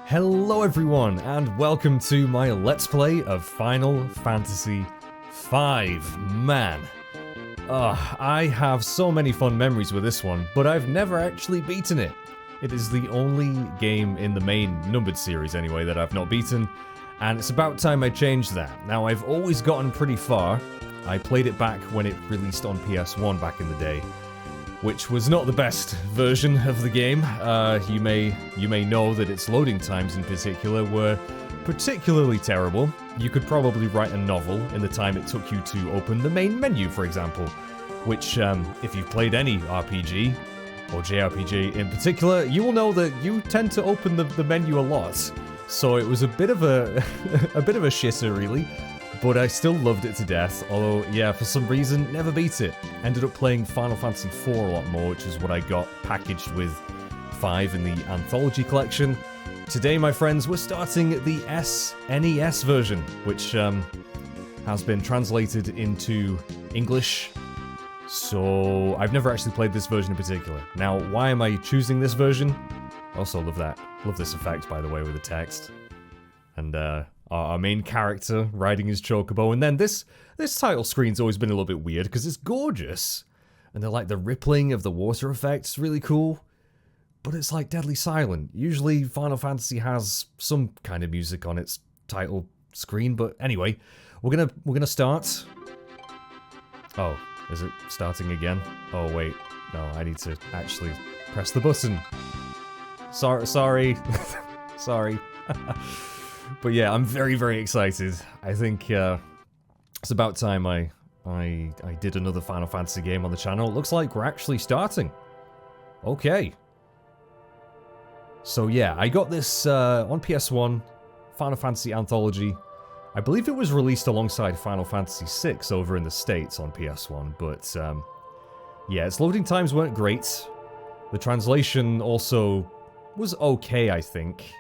Hello everyone, and welcome to my Let's Play of Final Fantasy V. Man, I have so many fun memories with this one, but I've never actually beaten it. It is the only game in the main numbered series anyway that I've not beaten, and it's about time I changed that. Now, I've always gotten pretty far. I played it back when it released on PS1 back in the day, which was not the best version of the game. You may know that its loading times in particular were particularly terrible. You could probably write a novel in the time it took you to open the main menu, for example, which, if you've played any RPG, or JRPG in particular, you will know that you tend to open the menu a lot. So it was a bit of a shitter, really. But I still loved it to death, although, yeah, for some reason, never beat it. Ended up playing Final Fantasy IV a lot more, which is what I got packaged with 5 in the Anthology Collection. Today, my friends, we're starting the SNES version, which has been translated into English. So, I've never actually played this version in particular. Now, why am I choosing this version? I also love that. Love this effect, by the way, with the text. And, our main character riding his chocobo, and then this title screen's always been a little bit weird because it's gorgeous, and they're like the rippling of the water effects, really cool, but it's like deadly silent. Usually Final Fantasy has some kind of music on its title screen, but anyway, we're gonna start. Oh, is it starting again? Oh wait, no, I need to actually press the button. Sorry. Sorry. But yeah, I'm very, very excited. I think it's about time I did another Final Fantasy game on the channel. It looks like we're actually starting. Okay. So yeah, I got this on PS1, Final Fantasy Anthology. I believe it was released alongside Final Fantasy VI over in the States on PS1, but yeah, its loading times weren't great. The translation also was okay, I think.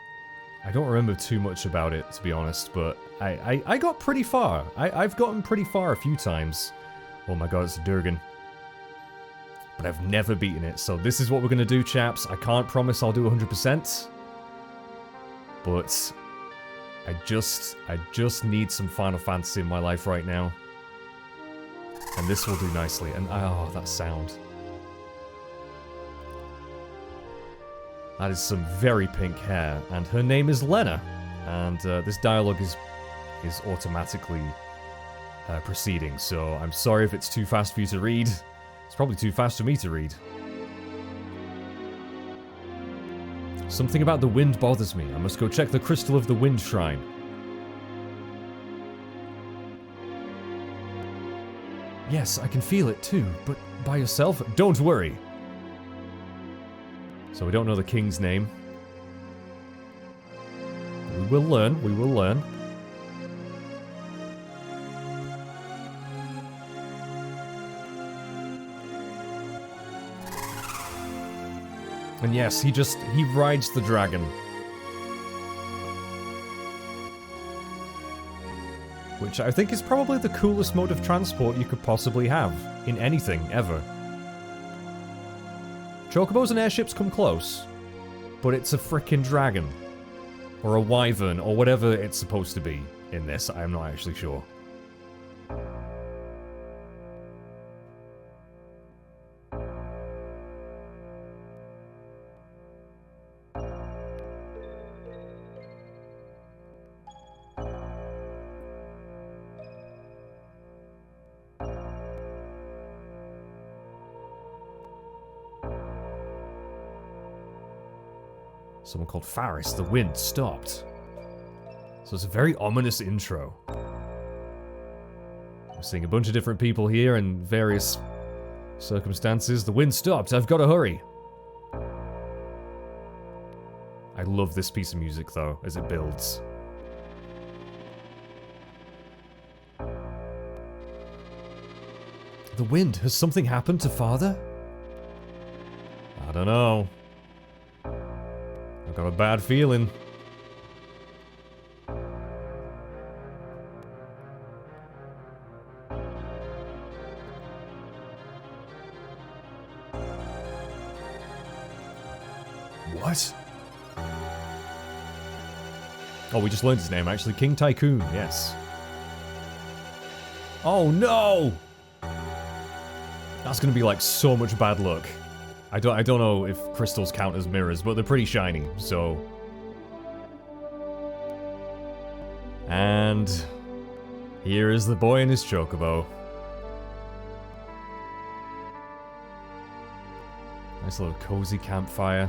I don't remember too much about it, to be honest, but I got pretty far. I've gotten pretty far a few times. Oh my god, it's a Durgan. But I've never beaten it, so this is what we're going to do, chaps. I can't promise I'll do 100%, but I just need some Final Fantasy in my life right now. And this will do nicely. And oh, that sound. That is some very pink hair, and her name is Lena, and this dialogue is automatically proceeding, so I'm sorry if it's too fast for you to read. It's probably too fast for me to read. Something about the wind bothers me. I must go check the Crystal of the Wind Shrine. Yes, I can feel it too, but by yourself? Don't worry. So we don't know the king's name. We will learn, we will learn. And yes, he rides the dragon. Which I think is probably the coolest mode of transport you could possibly have in anything, ever. Chocobos and airships come close, but it's a frickin' dragon. Or a wyvern, or whatever it's supposed to be in this, I'm not actually sure. Someone called Faris, the wind stopped. So it's a very ominous intro. We're seeing a bunch of different people here in various circumstances. The wind stopped, I've got to hurry. I love this piece of music though, as it builds. The wind, has something happened to Father? I don't know. I've got a bad feeling. What? Oh, we just learned his name, actually. King Tycoon, yes. Oh, no! That's gonna be, like, so much bad luck. I don't know if crystals count as mirrors, but they're pretty shiny, so... And... here is the boy and his chocobo. Nice little cozy campfire.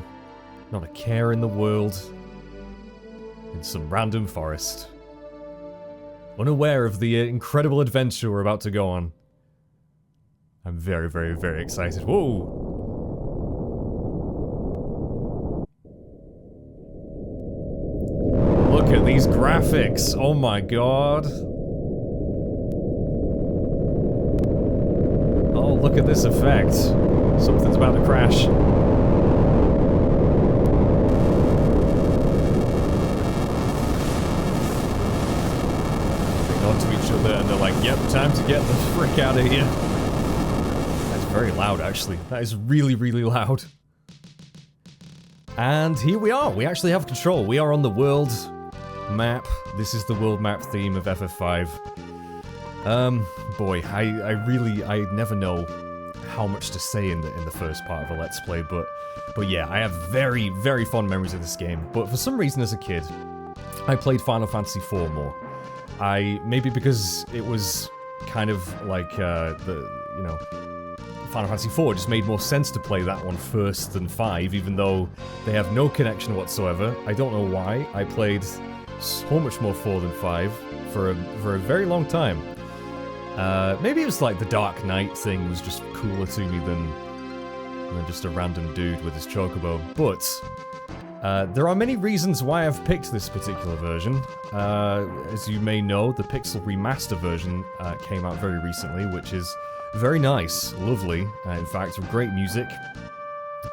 Not a care in the world. In some random forest. Unaware of the incredible adventure we're about to go on. I'm very, very, very excited. Whoa! Look at these graphics! Oh my god! Oh, look at this effect. Something's about to crash. They nod to each other and they're like, yep, time to get the frick out of here. That's very loud, actually. That is really, really loud. And here we are. We actually have control. We are on the world map. This is the world map theme of FF5. Boy, I never know how much to say in the first part of a Let's Play, but yeah, I have very, very fond memories of this game. But for some reason as a kid, I played Final Fantasy IV more. Maybe because it was kind of like, Final Fantasy IV just made more sense to play that one first than 5, even though they have no connection whatsoever. I don't know why. I played so much more 4 than 5 for a very long time. Maybe it was like the Dark Knight thing was just cooler to me than just a random dude with his chocobo. But there are many reasons why I've picked this particular version. As you may know, the Pixel Remaster version came out very recently, which is very nice, lovely, in fact, great music.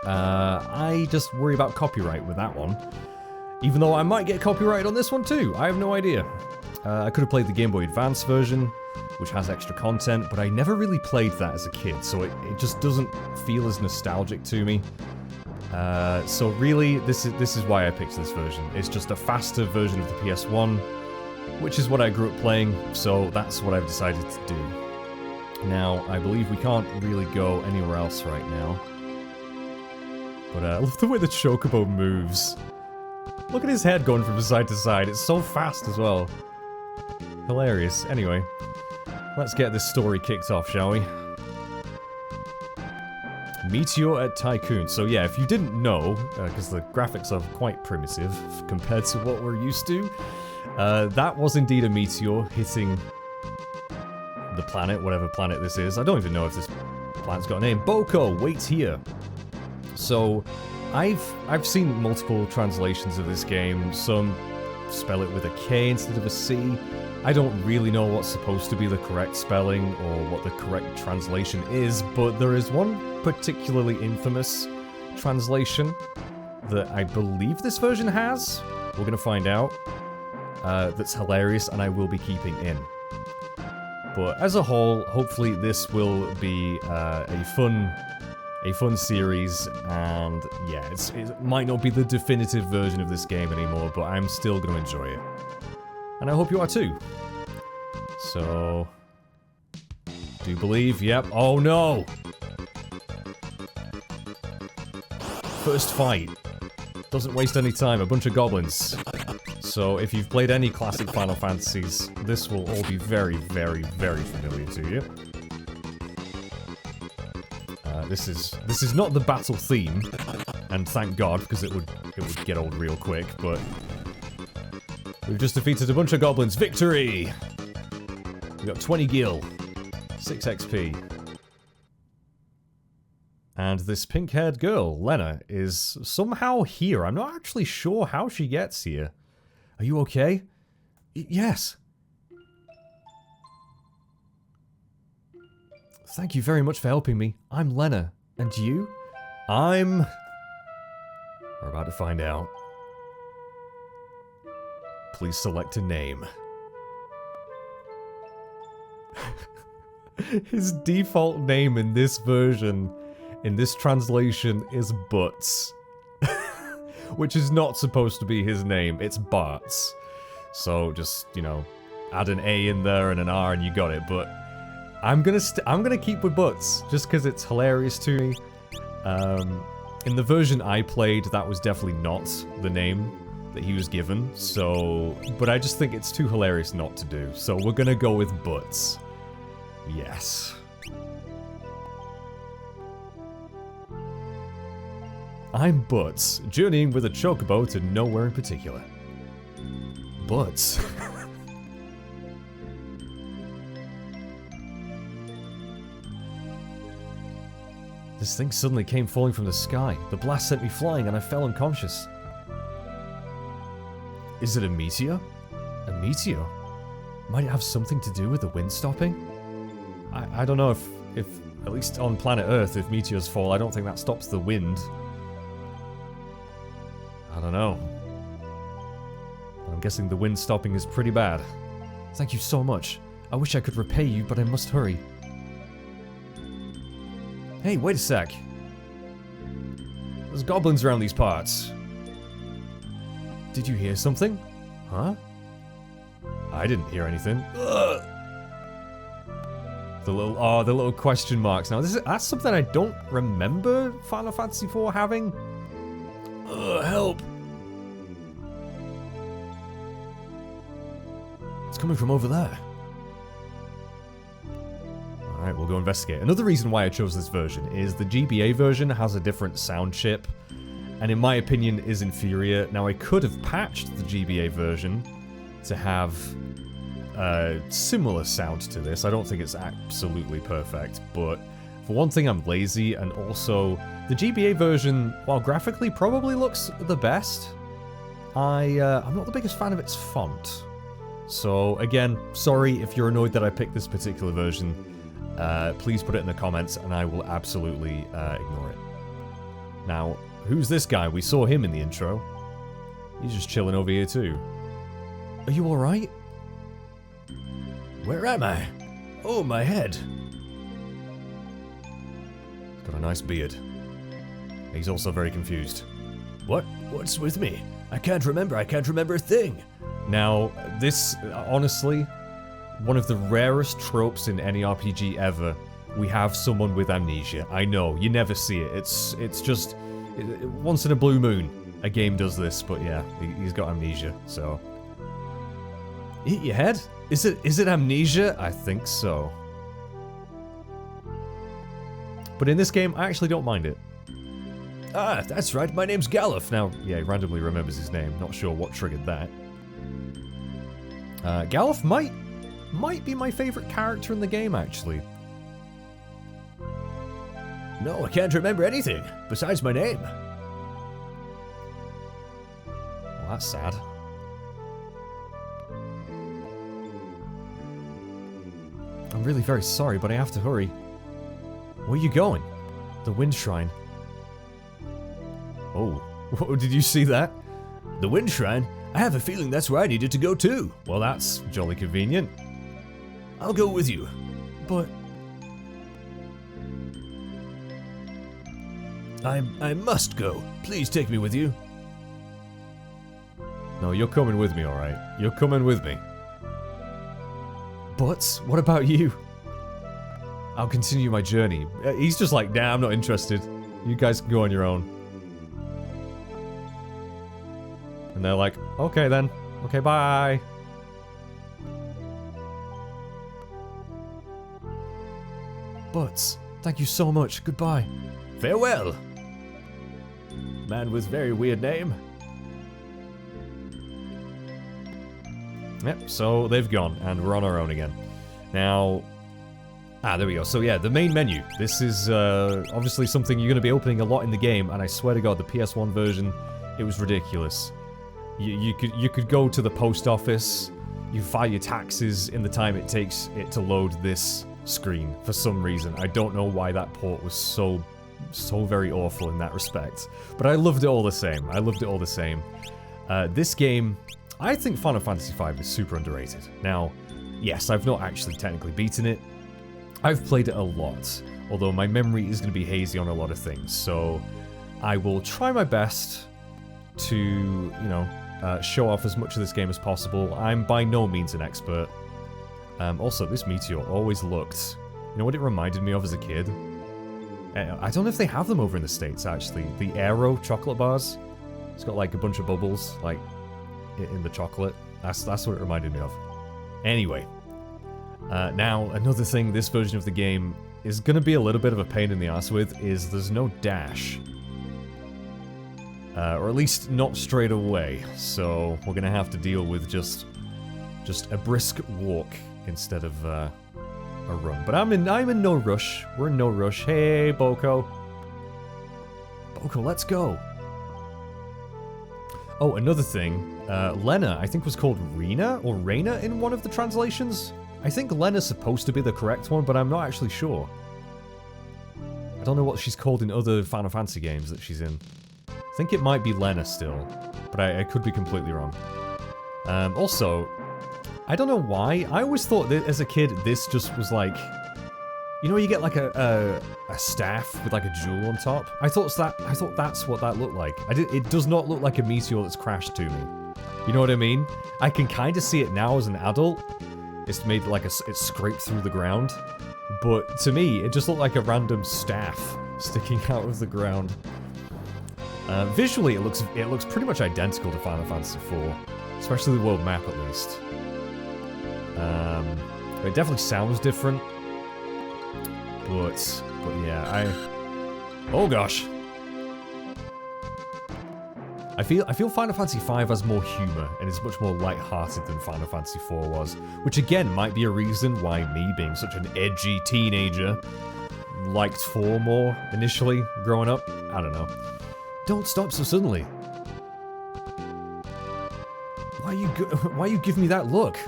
I just worry about copyright with that one. Even though I might get copyrighted on this one too, I have no idea. I could have played the Game Boy Advance version, which has extra content, but I never really played that as a kid, so it just doesn't feel as nostalgic to me. So really, this is why I picked this version. It's just a faster version of the PS1, which is what I grew up playing, so that's what I've decided to do. Now, I believe we can't really go anywhere else right now. But I love the way the chocobo moves. Look at his head going from side to side, it's so fast as well. Hilarious. Anyway, let's get this story kicked off, shall we? Meteor at Tycoon. So yeah, if you didn't know, because the graphics are quite primitive compared to what we're used to, that was indeed a meteor hitting the planet, whatever planet this is. I don't even know if this planet's got a name. Boko, wait here. So, I've seen multiple translations of this game. Some spell it with a K instead of a C. I don't really know what's supposed to be the correct spelling or what the correct translation is, but there is one particularly infamous translation that I believe this version has. We're gonna find out. That's hilarious, and I will be keeping in. But as a whole, hopefully this will be a fun series, and yeah, it might not be the definitive version of this game anymore, but I'm still going to enjoy it. And I hope you are too. So... do believe, yep. Oh no! First fight. Doesn't waste any time, a bunch of goblins. So if you've played any classic Final Fantasies, this will all be very, very, very familiar to you. This is not the battle theme, and thank God, because it would get old real quick, but we've just defeated a bunch of goblins. Victory! We got 20 gil, 6 XP. And this pink-haired girl, Lena, is somehow here. I'm not actually sure how she gets here. Are you okay? Yes. Thank you very much for helping me. I'm Lena. And you? I'm... we're about to find out. Please select a name. His default name in this version, in this translation, is Butts. Which is not supposed to be his name, it's Bart's. So just, you know, add an A in there and an R and you got it. But I'm gonna keep with Butts just because it's hilarious to me. In the version I played, that was definitely not the name that he was given. So, but I just think it's too hilarious not to do. So we're gonna go with Butts. Yes. I'm Butts, journeying with a chocobo to nowhere in particular. Butts. This thing suddenly came falling from the sky. The blast sent me flying and I fell unconscious. Is it a meteor? A meteor? Might it have something to do with the wind stopping? I don't know if at least on planet Earth, if meteors fall, I don't think that stops the wind. I don't know. I'm guessing the wind stopping is pretty bad. Thank you so much. I wish I could repay you, but I must hurry. Hey, wait a sec. There's goblins around these parts. Did you hear something? Huh? I didn't hear anything. Ugh. The little question marks. Now, that's something I don't remember Final Fantasy IV having. Help! It's coming from over there. Alright, we'll go investigate. Another reason why I chose this version is the GBA version has a different sound chip, and in my opinion is inferior. Now, I could have patched the GBA version to have similar sound to this. I don't think it's absolutely perfect, but for one thing, I'm lazy, and also the GBA version, while graphically probably looks the best, I'm not the biggest fan of its font. So again, sorry if you're annoyed that I picked this particular version. Please put it in the comments, and I will absolutely ignore it. Now, who's this guy? We saw him in the intro. He's just chilling over here too. Are you alright? Where am I? Oh, my head. He's got a nice beard. He's also very confused. What's with me? I can't remember a thing. Now, this, honestly, one of the rarest tropes in any RPG ever. We have someone with amnesia. I know, you never see it. It's just, once in a blue moon, a game does this, but yeah, he's got amnesia, so. Eat your head? Is it amnesia? I think so. But in this game, I actually don't mind it. Ah, that's right, my name's Galuf. Now, yeah, he randomly remembers his name. Not sure what triggered that. Galuf might be my favorite character in the game, actually. No, I can't remember anything, besides my name. Well, that's sad. I'm really very sorry, but I have to hurry. Where are you going? The Wind Shrine. Oh, did you see that? The Wind Shrine? I have a feeling that's where I needed to go too. Well, that's jolly convenient. I'll go with you. But... I must go. Please take me with you. No, you're coming with me, alright? You're coming with me. But, what about you? I'll continue my journey. He's just like, nah, I'm not interested. You guys can go on your own. And they're like, okay then. Okay, bye. Butts, thank you so much. Goodbye. Farewell. Man with very weird name. Yep, so they've gone, and we're on our own again. Now... Ah, there we go. So yeah, the main menu. This is obviously something you're going to be opening a lot in the game, and I swear to God, the PS1 version, it was ridiculous. You could go to the post office, you file your taxes in the time it takes it to load this screen for some reason. I don't know why that port was so very awful in that respect. But I loved it all the same. I loved it all the same. This game, I think Final Fantasy V is super underrated. Now, yes, I've not actually technically beaten it. I've played it a lot, although my memory is going to be hazy on a lot of things, so I will try my best to, you know, show off as much of this game as possible. I'm by no means an expert. Also, this meteor always looked... You know what it reminded me of as a kid? I don't know if they have them over in the States, actually. The Aero chocolate bars. It's got, like, a bunch of bubbles, like, in the chocolate. That's what it reminded me of. Anyway. Now, another thing this version of the game is going to be a little bit of a pain in the ass with is there's no dash. Or at least not straight away. So, we're going to have to deal with just a brisk walk instead of, a run. But I'm in no rush. We're in no rush. Hey, Boko. Boko, let's go. Oh, another thing. Lena, I think, was called Rena or Reina in one of the translations. I think Lena's supposed to be the correct one, but I'm not actually sure. I don't know what she's called in other Final Fantasy games that she's in. I think it might be Lena still, but I could be completely wrong. Also, I don't know why. I always thought that as a kid, this just was like... You know, you get like a staff with like a jewel on top? I thought that's what that looked like. It does not look like a meteor that's crashed to me. You know what I mean? I can kind of see it now as an adult. It's made like it's scraped through the ground. But to me, it just looked like a random staff sticking out of the ground. Visually, it looks pretty much identical to Final Fantasy IV. Especially the world map, at least. It definitely sounds different. But yeah, oh gosh. I feel Final Fantasy V has more humor and is much more light-hearted than Final Fantasy IV was, which again might be a reason why me, being such an edgy teenager, liked 4 more initially growing up. I don't know. Don't stop so suddenly. Why you give me that look?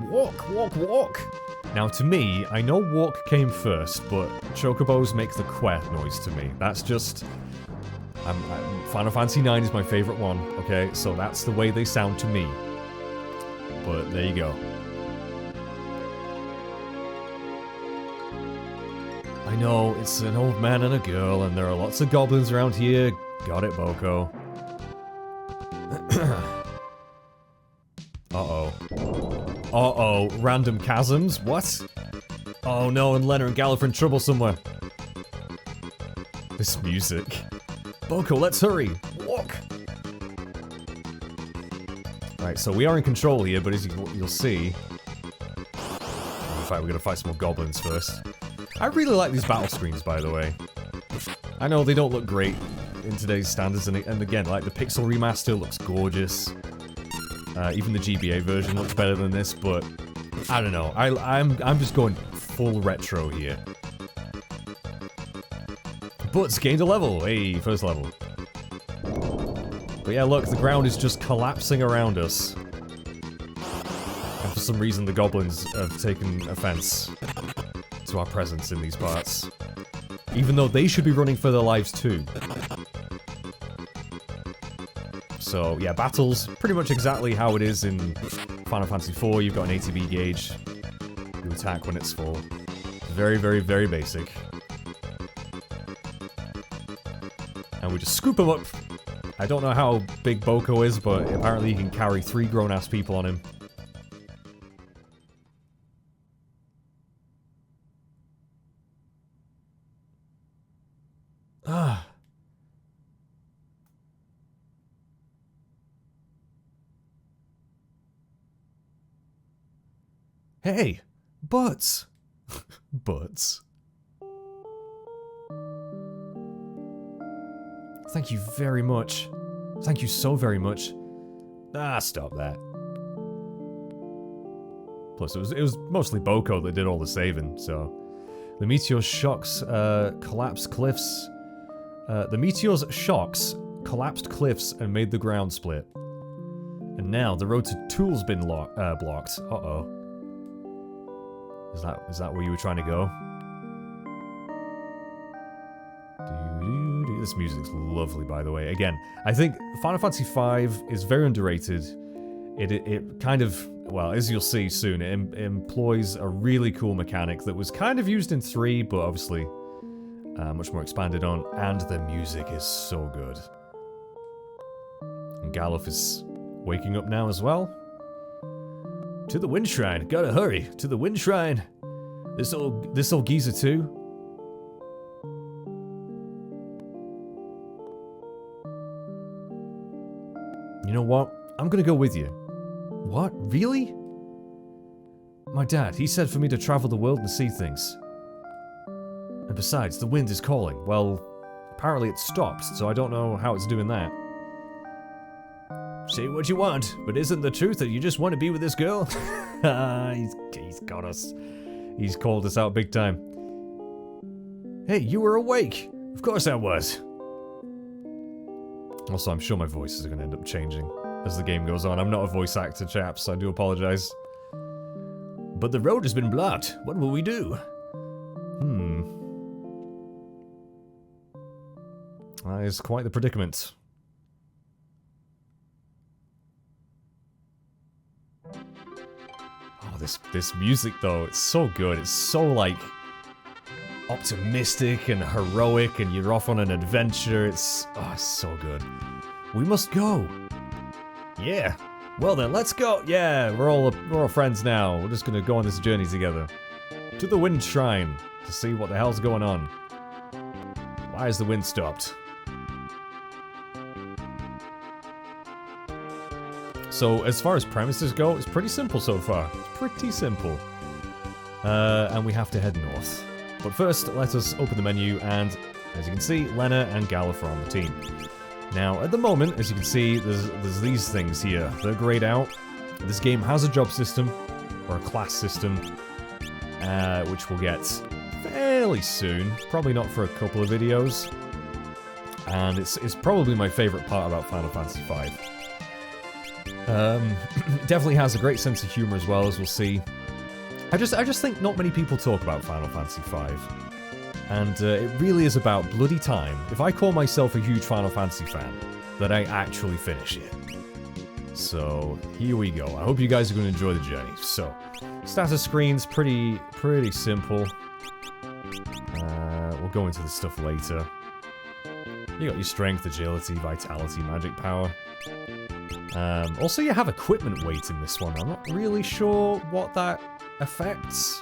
Walk, walk, walk. Now, to me, I know walk came first, but chocobos make the quack noise to me. That's just... Final Fantasy IX is my favorite one, okay? So that's the way they sound to me. But there you go. I know, it's an old man and a girl, and there are lots of goblins around here. Got it, Boko. Uh-oh. Uh-oh, random chasms? What? Oh no, and Lena and Gallif are in trouble somewhere. This music. Boko, let's hurry! Walk! Right, so we are in control here, but as you'll see... In fact, we're gonna fight some more goblins first. I really like these battle screens, by the way. I know they don't look great in today's standards, and again, like, the pixel remaster looks gorgeous. Even the GBA version looks better than this, but I don't know. I'm just going full retro here. But gained a level. Hey, first level. But yeah, look, the ground is just collapsing around us. And for some reason, the goblins have taken offense to our presence in these parts. Even though they should be running for their lives too. So, yeah, battles, pretty much exactly how it is in Final Fantasy IV. You've got an ATB gauge. You attack when it's full. Very, very, very basic. And we just scoop him up. I don't know how big Boko is, but apparently he can carry 3 grown-ass people on him. Ah. Hey, butts. Butts. Thank you very much. Thank you so very much. Ah, stop that. Plus, it was mostly Boko that did all the saving, so... The meteor's shocks, collapsed cliffs... the meteor's shocks collapsed cliffs and made the ground split. And now, the road to Tool's been blocked. Uh-oh. Is that where you were trying to go? This music's lovely, by the way. Again, I think Final Fantasy V is very underrated. It kind of, well, as you'll see soon, it employs a really cool mechanic that was kind of used in 3, but obviously much more expanded on, and the music is so good. And Gallif is waking up now as well. To the Wind Shrine. Gotta hurry. To the Wind Shrine. This old geezer too. You know what? I'm gonna go with you. What? Really? My dad, he said for me to travel the world and see things. And besides, the wind is calling. Well, apparently it stopped, so I don't know how it's doing that. Say what you want, but isn't the truth that you just want to be with this girl? He's got us. He's called us out big time. Hey, you were awake! Of course I was! Also, I'm sure my voice is going to end up changing as the game goes on. I'm not a voice actor, chaps, I do apologize. But the road has been blocked. What will we do? That is quite the predicament. Oh, this music though, it's so good. It's so like optimistic and heroic, and you're off on an adventure. It's so good. We must go. Yeah. Well then, let's go. Yeah, we're all friends now. We're just gonna go on this journey together to the Wind Shrine to see what the hell's going on. Why is the wind stopped? So, as far as premises go, it's pretty simple so far. It's pretty simple. And we have to head north. But first, let us open the menu, and as you can see, Lena and Galif are on the team. Now, at the moment, as you can see, there's these things here. They're grayed out. This game has a job system, or a class system, which we'll get fairly soon. Probably not for a couple of videos. And it's probably my favourite part about Final Fantasy V. It definitely has a great sense of humor as well, as we'll see. I just think not many people talk about Final Fantasy V. And it really is about bloody time, if I call myself a huge Final Fantasy fan, that I actually finish it. So, here we go. I hope you guys are going to enjoy the journey. So, status screen's pretty simple. We'll go into the stuff later. You got your strength, agility, vitality, magic power. Also, you have equipment weight in this one. I'm not really sure what that affects,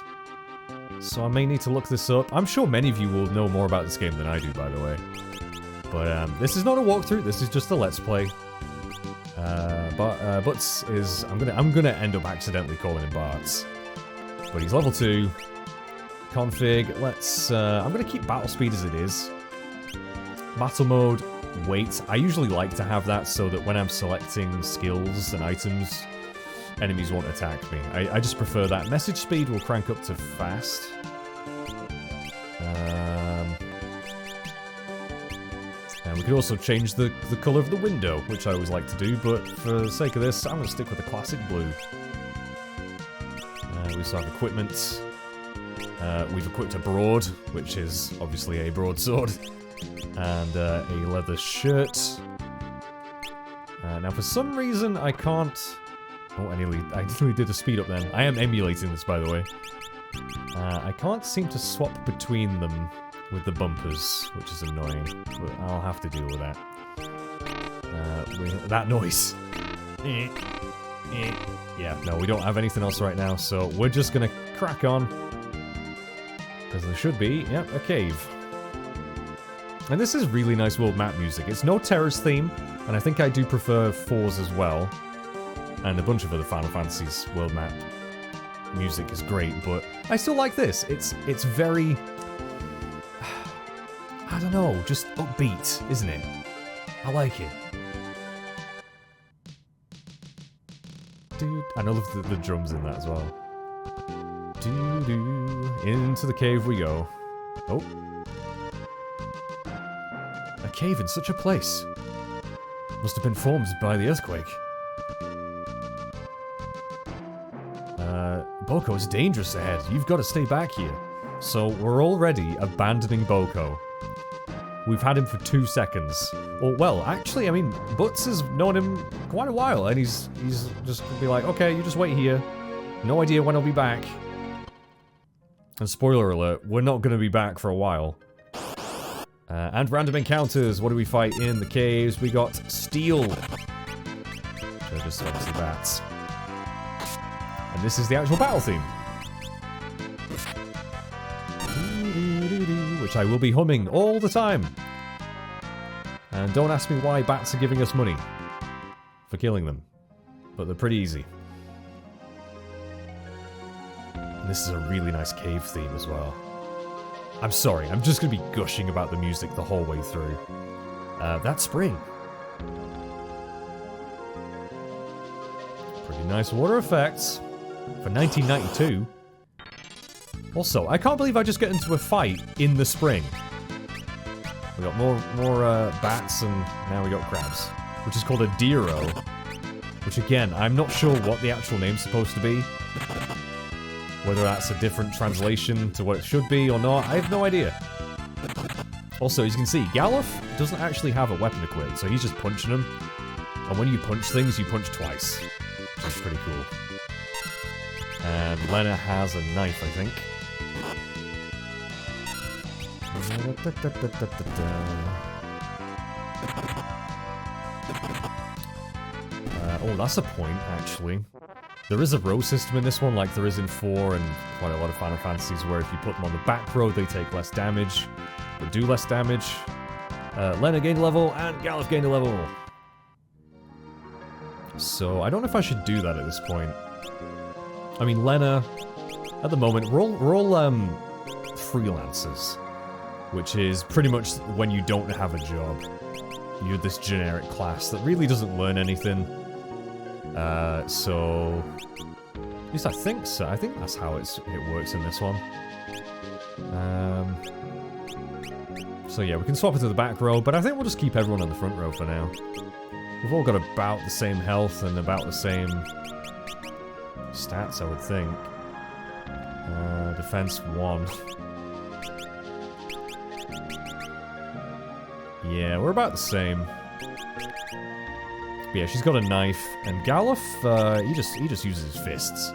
so I may need to look this up. I'm sure many of you will know more about this game than I do, by the way. But this is not a walkthrough. This is just a let's play. Butts is I'm gonna end up accidentally calling him Bartz, but he's level 2. Config. Let's. I'm gonna keep battle speed as it is. Battle mode. Wait, I usually like to have that so that when I'm selecting skills and items, enemies won't attack me. I just prefer that. Message speed will crank up to fast. And we could also change the colour of the window, which I always like to do, but for the sake of this, I'm going to stick with the classic blue. We also have equipment. We've equipped a broad, which is obviously a broadsword. And a leather shirt. Now, for some reason, I can't... Oh, I nearly did a speed up then. I am emulating this, by the way. I can't seem to swap between them with the bumpers, which is annoying. But I'll have to deal with that. That noise. Yeah, no, we don't have anything else right now, so we're just gonna crack on. Because there should be, yep, a cave. And this is really nice world map music. It's no Terra's theme, and I think I do prefer 4's as well. And a bunch of other Final Fantasies world map music is great, but I still like this. It's very... I don't know, just upbeat, isn't it? I like it. Dude, I love the drums in that as well. Doo-doo. Into the cave we go. Oh. A cave in such a place. Must have been formed by the earthquake. Boko, it's dangerous ahead. You've got to stay back here. So we're already abandoning Boko. We've had him for 2 seconds. Or, well, actually, I mean, Butts has known him quite a while, and he's just gonna be like, okay, you just wait here. No idea when I'll be back. And spoiler alert, we're not gonna be back for a while. And random encounters. What do we fight in the caves? We got Steel. They're just obviously bats. And this is the actual battle theme. Which I will be humming all the time. And don't ask me why bats are giving us money for killing them. But they're pretty easy. And this is a really nice cave theme as well. I'm sorry, I'm just going to be gushing about the music the whole way through. That's spring. Pretty nice water effects for 1992. Also, I can't believe I just get into a fight in the spring. We got more bats, and now we got crabs, which is called a Dero. Which again, I'm not sure what the actual name's supposed to be. Whether that's a different translation to what it should be or not, I have no idea. Also, as you can see, Galuf doesn't actually have a weapon equipped, so he's just punching them. And when you punch things, you punch twice. Which is pretty cool. And Lena has a knife, I think. Oh, that's a point, actually. There is a row system in this one, like there is in 4 and quite a lot of Final Fantasies, where if you put them on the back row, they take less damage, but do less damage. Lena gained a level, and Galuf gained a level. So, I don't know if I should do that at this point. I mean, Lena, at the moment, we're all freelancers. Which is pretty much when you don't have a job. You're this generic class that really doesn't learn anything. So... At least I think so. I think that's how it works in this one. So yeah, we can swap it to the back row, but I think we'll just keep everyone on the front row for now. We've all got about the same health and about the same stats, I would think. Defense 1. Yeah, we're about the same. But yeah, she's got a knife, and Galuf, he just uses his fists.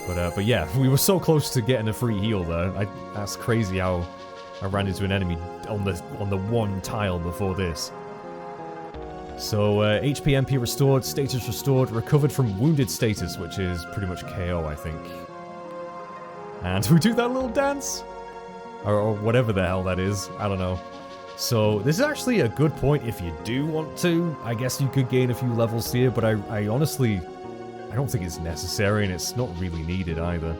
But yeah, we were so close to getting a free heal there. That's crazy how I ran into an enemy on the one tile before this. So HP, MP restored, status restored, recovered from wounded status, which is pretty much KO, I think. And we do that little dance. Or whatever the hell that is. I don't know. So, this is actually a good point if you do want to. I guess you could gain a few levels here, but I honestly... I don't think it's necessary, and it's not really needed either.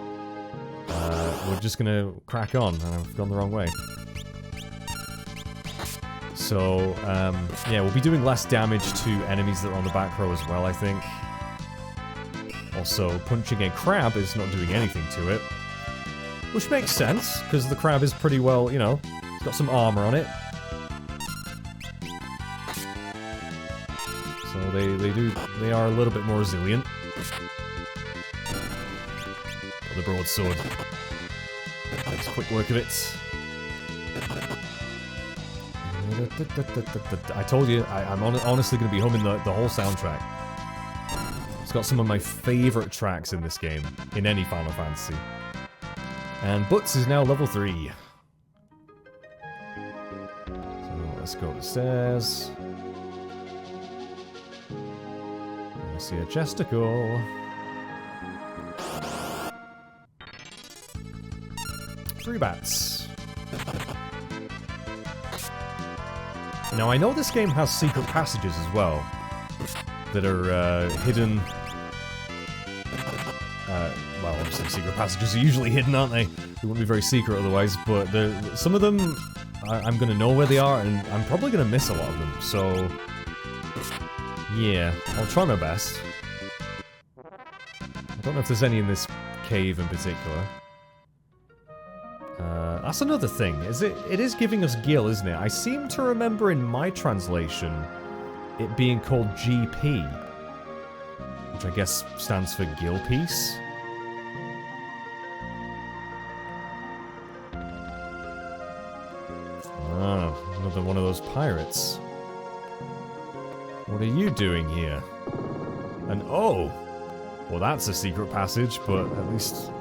We're just gonna crack on, and I've gone the wrong way. So, yeah, we'll be doing less damage to enemies that are on the back row as well, I think. Also, punching a crab is not doing anything to it. Which makes sense, because the crab is pretty well, you know, it's got some armor on it. So they are a little bit more resilient. The broadsword makes quick work of it. I told you, I'm honestly going to be humming the whole soundtrack. It's got some of my favourite tracks in this game, in any Final Fantasy. And Butts is now level 3. So let's go upstairs. I see a chesticle. Three bats. Now I know this game has secret passages as well that are hidden. Well, obviously secret passages are usually hidden, aren't they? They wouldn't be very secret otherwise, but some of them I'm going to know where they are, and I'm probably going to miss a lot of them, so... yeah, I'll try my best. I don't know if there's any in this cave in particular. That's another thing, it is giving us Gil, isn't it? I seem to remember in my translation it being called GP, which I guess stands for Gil Piece. Ah, another one of those pirates. What are you doing here? And oh! Well, that's a secret passage, but at least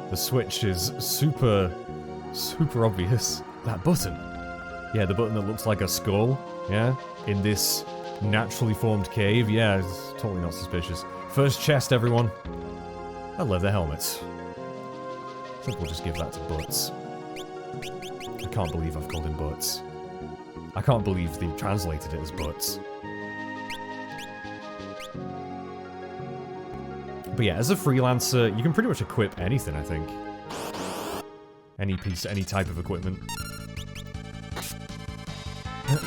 the switch is super obvious. That button. Yeah, the button that looks like a skull, yeah? In this naturally formed cave. Yeah, it's totally not suspicious. First chest, everyone. A leather helmet. I think we'll just give that to Butts. I can't believe I've called him Butts. I can't believe they translated it as Butts. But yeah, as a freelancer, you can pretty much equip anything, I think. Any piece, any type of equipment.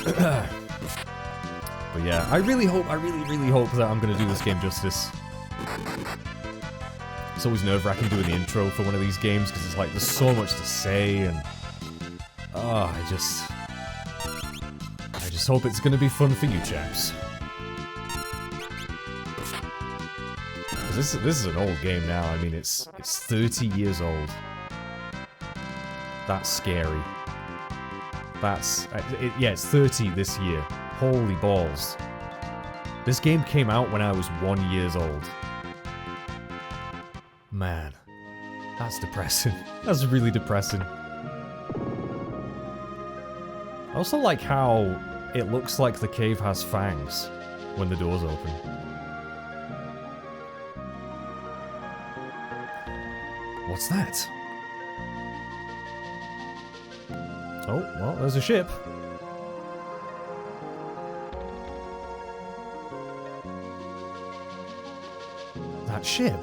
But yeah, I really hope that I'm gonna do this game justice. It's always nerve-wracking doing the intro for one of these games, because it's like, there's so much to say, and... Oh, I just hope it's gonna be fun for you chaps. This is an old game now. I mean, it's 30 years old. That's scary. That's... yeah, it's 30 this year. Holy balls. This game came out when I was 1 year old. Man. That's depressing. That's really depressing. I also like how it looks like the cave has fangs when the doors open. What's that? Oh, well, there's a ship. That ship?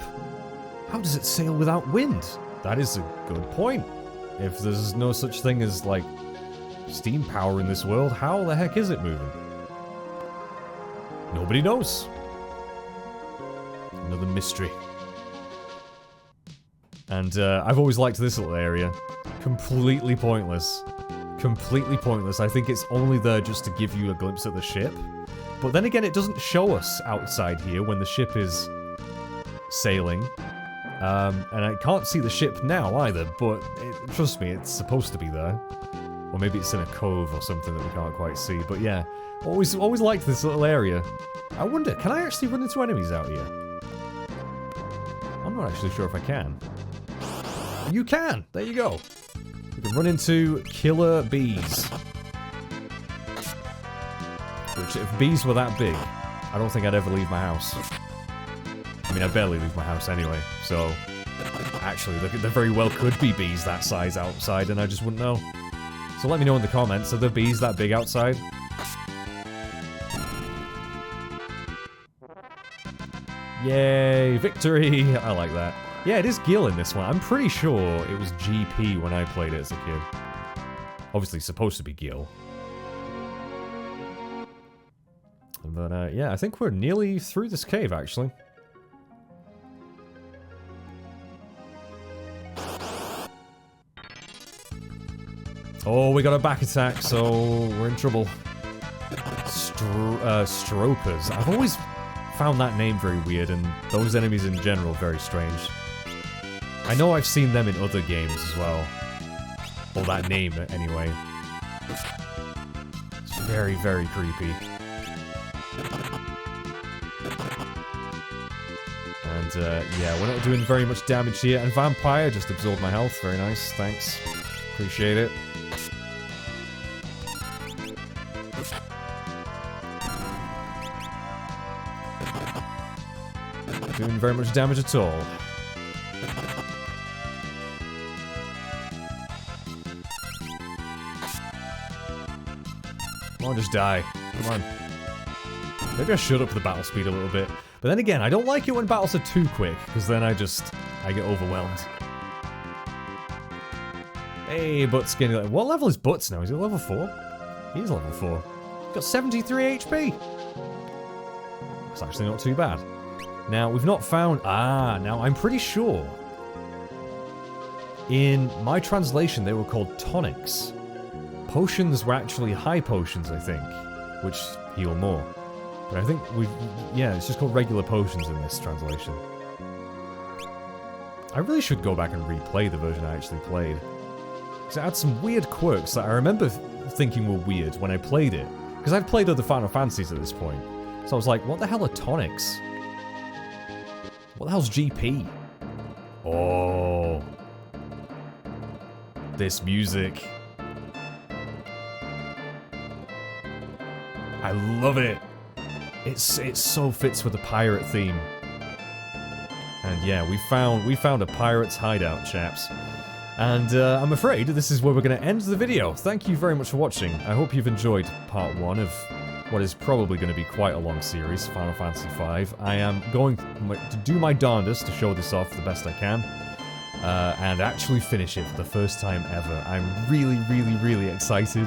How does it sail without wind? That is a good point. If there's no such thing as, like, steam power in this world, how the heck is it moving? Nobody knows. Another mystery. And I've always liked this little area. Completely pointless. Completely pointless. I think it's only there just to give you a glimpse at the ship. But then again, it doesn't show us outside here when the ship is sailing. And I can't see the ship now either, but trust me, it's supposed to be there. Or maybe it's in a cove or something that we can't quite see. But yeah, always liked this little area. I wonder, can I actually run into enemies out here? I'm not actually sure if I can. You can! There you go. You can run into killer bees. Which, if bees were that big, I don't think I'd ever leave my house. I mean, I barely leave my house anyway, so... Actually, there very well could be bees that size outside, and I just wouldn't know. So let me know in the comments, are there bees that big outside? Yay, victory! I like that. Yeah, it is Gil in this one. I'm pretty sure it was GP when I played it as a kid. Obviously supposed to be Gil. But yeah, I think we're nearly through this cave, actually. Oh, we got a back attack, so we're in trouble. Stropers. I've always found that name very weird, and those enemies in general very strange. I know I've seen them in other games as well. Or that name, anyway. It's very, very creepy. And, yeah, we're not doing very much damage here. And Vampire just absorbed my health. Very nice, thanks. Appreciate it. Doing very much damage at all. Come on, just die. Come on. Maybe I should up the battle speed a little bit. But then again, I don't like it when battles are too quick, because then I get overwhelmed. Hey, Butts getting... What level is Butts now? Is he level 4? He's level 4. He's got 73 HP. That's actually not too bad. Now, we've not found... now I'm pretty sure... In my translation, they were called tonics. Potions were actually high potions, I think. Which heal more. But I think we've... Yeah, it's just called regular potions in this translation. I really should go back and replay the version I actually played. Because it had some weird quirks that I remember thinking were weird when I played it. Because I've played other Final Fantasies at this point. So I was like, what the hell are tonics? What the hell's GP? Oh. This music. I love it. It so fits with the pirate theme. And yeah, we found a pirate's hideout, chaps. And I'm afraid this is where we're going to end the video. Thank you very much for watching. I hope you've enjoyed part 1 of what is probably going to be quite a long series, Final Fantasy V. I am going to do my darndest to show this off the best I can. And actually finish it for the first time ever. I'm really excited.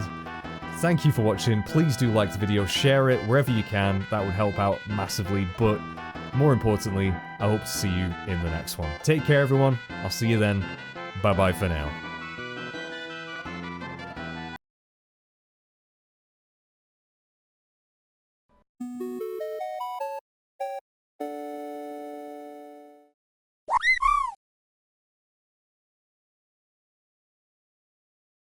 Thank you for watching. Please do like the video, share it wherever you can. That would help out massively, but more importantly, I hope to see you in the next one. Take care, everyone. I'll see you then. Bye-bye for now.